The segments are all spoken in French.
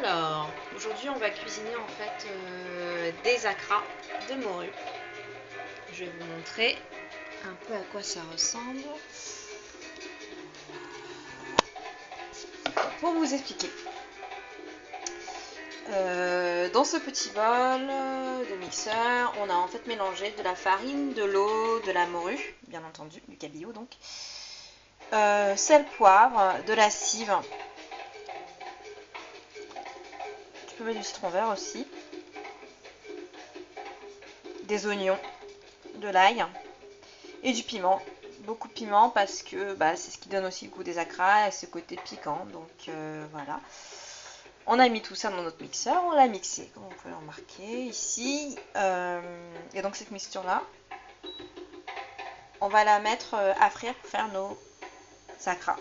Alors, aujourd'hui on va cuisiner en fait des acras de morue. Je vais vous montrer un peu à quoi ça ressemble. Pour vous expliquer, dans ce petit bol de mixeur, on a en fait mélangé de la farine, de l'eau, de la morue, bien entendu, du cabillaud donc, sel, poivre, de la cive, tu peux mettre du citron vert aussi, des oignons, de l'ail et du piment. Beaucoup de piment parce que c'est ce qui donne aussi le goût des acras et ce côté piquant. Donc voilà. On a mis tout ça dans notre mixeur, on l'a mixé, comme vous pouvez le remarquer ici. Et donc cette mixture-là, on va la mettre à frire pour faire nos acras.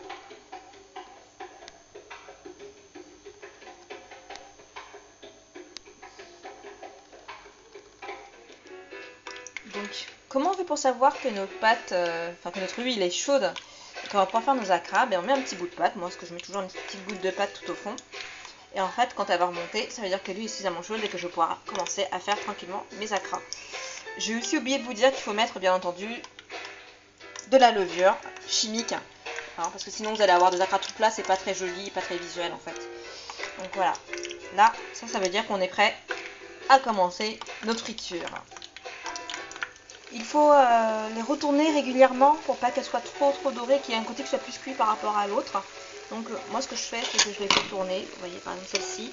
Donc, comment on fait pour savoir que notre pâte, que notre huile est chaude et qu'on va pouvoir faire nos acras? On met un petit bout de pâte. Moi, ce que je mets toujours une petite goutte de pâte tout au fond. Et en fait, quand elle va remonter, ça veut dire que l'huile est suffisamment chaude et que je vais pouvoir commencer à faire tranquillement mes acras. J'ai aussi oublié de vous dire qu'il faut mettre, bien entendu, de la levure chimique. Parce que sinon, vous allez avoir des acras tout plats, c'est pas très joli, pas très visuel en fait. Donc voilà. Là, ça veut dire qu'on est prêt à commencer notre friture. Il faut les retourner régulièrement pour pas qu'elles soient trop dorées, qu'il y ait un côté qui soit plus cuit par rapport à l'autre. Donc moi ce que je fais, c'est que je les fais tourner. Vous voyez par exemple celle-ci.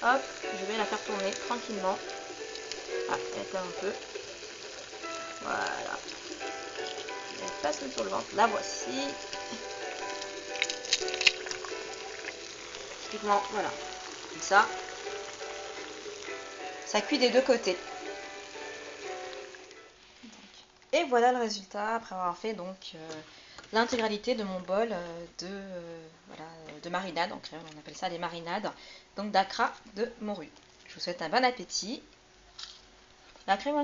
Hop, je vais la faire tourner tranquillement. Ah, elle est un peu. Voilà. Elle passe sur le ventre. La voici. Typiquement, voilà. Comme ça. Ça cuit des deux côtés. Et voilà le résultat après avoir fait donc l'intégralité de mon bol de marinade. En créole, on appelle ça des marinades. Donc d'acra de morue. Je vous souhaite un bon appétit. La crème